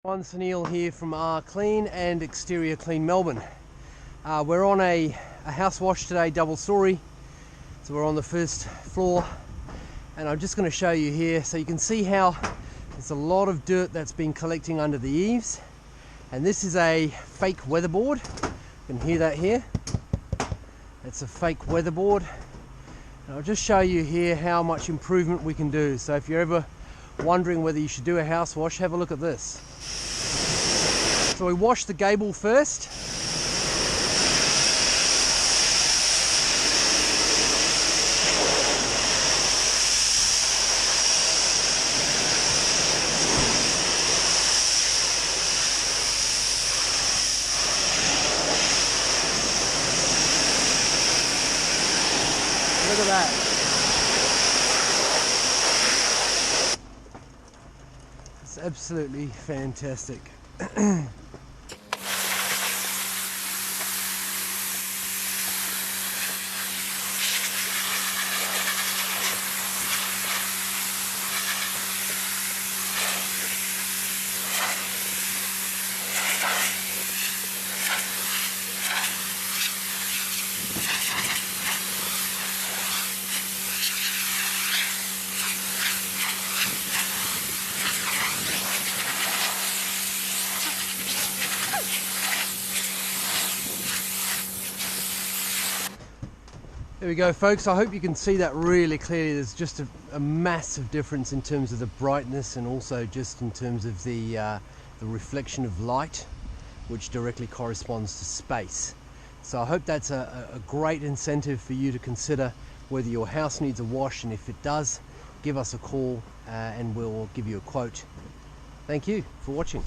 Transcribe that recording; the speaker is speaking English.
Sunil here from Clean and Exterior Clean Melbourne. We're on a house wash today, double story. So we're on the first floor and I'm just going to show you here so you can see how there's a lot of dirt that's been collecting under the eaves. And this is a fake weatherboard. You can hear that here. It's a fake weatherboard. And I'll just show you here how much improvement we can do. So if you're ever wondering whether you should do a house wash, have a look at this. So we wash the gable first. Look at that. It's absolutely fantastic. There we go, folks. I hope you can see that really clearly. There's just a massive difference in terms of the brightness and also just in terms of the reflection of light, which directly corresponds to space. So I hope that's a great incentive for you to consider whether your house needs a wash, and if it does, give us a call and we'll give you a quote. Thank you for watching.